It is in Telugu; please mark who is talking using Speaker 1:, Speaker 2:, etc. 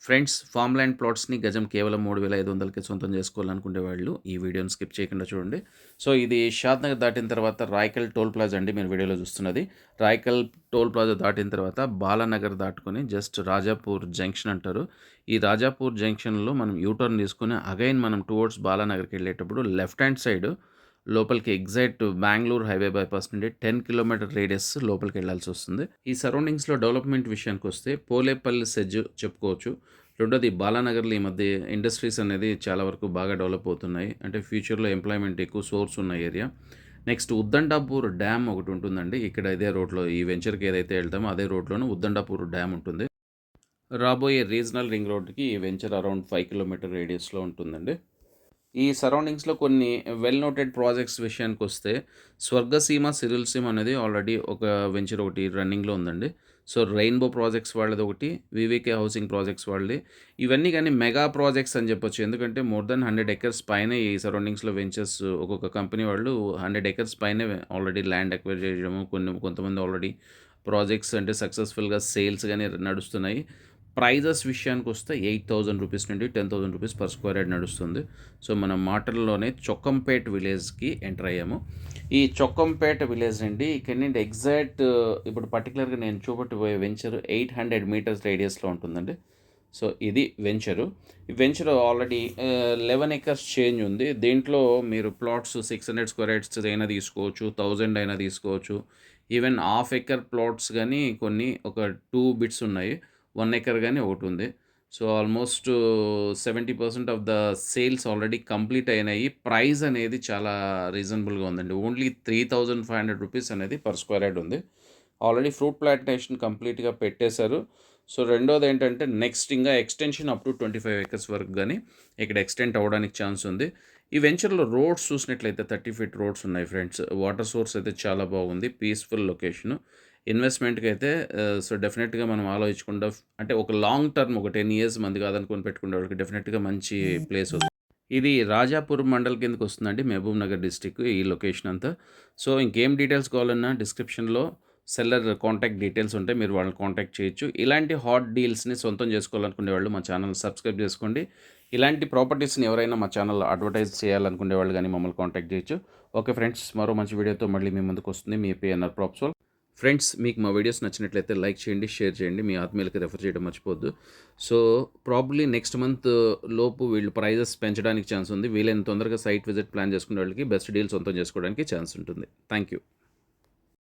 Speaker 1: ఫ్రెండ్స్, ఫార్మ్ ల్యాండ్ ప్లాట్స్‌ని గజం కేవలం 3,500కి సొంతం చేసుకోవాలనుకునే వాళ్ళు ఈ వీడియోని స్కిప్ చేయకుండా చూడండి. సో, ఇది షాద్ నగర్ దాటిన తర్వాత రాయకల్ టోల్ ప్లాజా అండి మీరు వీడియోలో చూస్తున్నది. రాయకల్ టోల్ ప్లాజా దాటిన తర్వాత బాలానగర్ దాటుకొని జస్ట్ రాజాపూర్ జంక్షన్ అంటారు. ఈ రాజాపూర్ జంక్షన్‌లో మనం యూటర్న్ తీసుకొని అగైన్ మనం టువర్డ్స్ బాలానగర్‌కెళ్ళేటప్పుడు లెఫ్ట్ హ్యాండ్ సైడ్ లోపలికి ఎగ్జాక్ట్ బెంగుళూరు హైవే బైపాస్ నుండి 10 కిలోమీటర్ రేడియస్ లోపలికెళ్ళాల్సొస్తుంది. ఈ సరౌండింగ్స్‌లో డెవలప్‌మెంట్ విషయానికొస్తే పోలేపల్లి సెజ్ చెప్పుకోవచ్చు. రెండోది బాలానగర్‌లో ఈ మధ్య ఇండస్ట్రీస్ అనేది చాలా వరకు బాగా డెవలప్ అవుతున్నాయి. అంటే ఫ్యూచర్‌లో ఎంప్లాయ్‌మెంట్ ఎక్కువ సోర్స్ ఉన్న ఏరియా. నెక్స్ట్ ఉద్దండాపూర్ డ్యామ్ ఒకటుంటుందండి. ఇక్కడ ఇదే రోడ్‌లో ఈ వెంచర్‌కి ఏదైతే ఎళ్తామో అదే రోడ్‌లోనే ఉద్దండాపూర్ డ్యామ్ ఉంటుంది. రాబోయే రీజనల్ రింగ్ రోడ్‌కి ఈ వెంచర్ అరౌండ్ 5 కిలోమీటర్ రేడియస్‌లో ఉంటుందండి. ఈ సరౌండింగ్స్‌లో కొన్ని వెల్ నోటెడ్ ప్రాజెక్ట్స్ విషయానికొస్తే, స్వర్గసీమ, సిరిల్ అనేది ఆల్రెడీ ఒక వెంచర్ ఒకటి రన్నింగ్‌లో ఉందండి. సో, రెయిన్‌బో ప్రాజెక్ట్స్ వాళ్ళదొకటి, వీవీకే హౌసింగ్ ప్రాజెక్ట్స్ వాళ్ళది. ఇవన్నీ గాని మెగా ప్రాజెక్ట్స్ అని చెప్పొచ్చు. ఎందుకంటే మోర్ దెన్ 100 ఎకర్స్ పైనే ఈ సరౌండింగ్స్‌లో వెంచర్స్ ఒక్కొక్క కంపెనీ వాళ్ళు 100 ఎకర్స్ పైనే ఆల్రెడీ ల్యాండ్ అక్వైర్ చేయడము, కొంతమంది ఆల్రెడీ ప్రాజెక్ట్స్ అంటే సక్సెస్‌ఫుల్‌గా సేల్స్ గాని నడుస్తున్నాయి. ప్రైజెస్ విషయానికొస్తే రూ. 8,000 నుండి రూ. 10,000 పర్ స్క్వేర్ యార్డ్ నడుస్తుంది. సో, మనం మాటల్లోనే చొక్కంపేట్ విలేజ్‌కి ఎంటర్ అయ్యాము. ఈ చొక్కంపేట విలేజ్ అండి ఇక్కడి నుండి ఎగ్జాక్ట్ ఇప్పుడు పర్టిక్యులర్‌గా నేను చూపెట్టబోయే వెంచర్ 800 మీటర్స్ రేడియస్‌లో ఉంటుందండి. సో, ఇది వెంచరు. ఈ వెంచర్ ఆల్రెడీ 11 ఎకర్స్ చేంజ్ ఉంది. దీంట్లో మీరు ప్లాట్స్ 600 స్క్వేర్ యార్డ్స్ అయినా తీసుకోవచ్చు. 1000 అయినా తీసుకోవచ్చు. ఈవెన్ హాఫ్ ఎకర్ ప్లాట్స్ గాని కొన్ని ఒక 2 బిట్స్ ఉన్నాయి. 1 ఎకర్ గాని ఒకటుంది. So, almost 70% of the sales already complete అయినాయి. ప్రైస్ అనేది చాలా రీజనబుల్‌గా ఉందండి. ఓన్లీ రూ. 3,500 అనేది పర్ స్క్వేర్ యార్డ్ ఉంది. ఆల్రెడీ ఫ్రూట్ ప్లాంటేషన్ కంప్లీట్‌గా పెట్టేశారు. సో, రెండోదేంటంటే నెక్స్ట్ ఇంగా ఎక్స్‌టెన్షన్ అప్ టు 25 ఎకర్స్ వరకు గాని ఇక్కడ ఎక్స్‌టెండ్ అవ్వడానికి ఛాన్స్ ఉంది. ఈ వెంచర్‌లో రోడ్స్ చూసినట్లయితే 30 ఫీట్ రోడ్స్ ఉన్నాయి ఫ్రెండ్స్. వాటర్ సోర్స్ అయితే చాలా బాగుంది. Peaceful location. ఇన్వెస్ట్‌మెంట్‌కైతే సో, డెఫినెట్‌గా మనం ఆలోచించకుండా అంటే ఒక లాంగ్ టర్మ్ ఒక 10 ఇయర్స్ మంది కాదనుకోని పెట్టుకునే వాళ్ళకి డెఫినెట్‌గా మంచి ప్లేస్ అవుతుంది. ఇది రాజాపూర్ మండల్ కిందకొస్తుందండి. మహబూబ్ నగర్ డిస్ట్రిక్ట్ ఈ లొకేషన్ అంతా. సో, ఇంకేం డీటెయిల్స్ కావాలన్నా డిస్క్రిప్షన్‌లో సెల్లర్ కాంటాక్ట్ డీటెయిల్స్ ఉంటాయి. మీరు వాళ్ళని కాంటాక్ట్ చేయొచ్చు. ఇలాంటి హాట్ డీల్స్‌ని సొంతం చేసుకోవాలనుకునే వాళ్ళు మా ఛానెల్‌ని సబ్స్క్రైబ్ చేసుకోండి. ఇలాంటి ప్రాపర్టీస్‌ని ఎవరైనా మా ఛానెల్‌లో అడ్వర్టైజ్ చేయాలనుకునే వాళ్ళు గాని మమ్మల్ని కాంటాక్ట్ చేయొచ్చు. ఓకే ఫ్రెండ్స్, మరో మంచి వీడియోతో మళ్ళీ మీ ముందుకొస్తుంది మీ పిఎన్ఆర్ ప్రాప్స్. ఫ్రెండ్స్, మీకు మా వీడియోస్ నచ్చినట్లయితే లైక్ చేయండి, షేర్ చేయండి. మీ ఆత్మీయులకి రెఫర్ చేయడం మర్చిపోవద్దు. సో, ప్రాబబ్లీ నెక్స్ట్ మంత్ లోపు వీళ్ళు ప్రైజెస్ పెంచడానికి ఛాన్స్ ఉంది. వీలైనంత తొందరగా సైట్ విజిట్ ప్లాన్ చేసుకునే వాళ్ళకి బెస్ట్ డీల్ సొంతం చేసుకోవడానికి ఛాన్స్ ఉంటుంది. Thank you.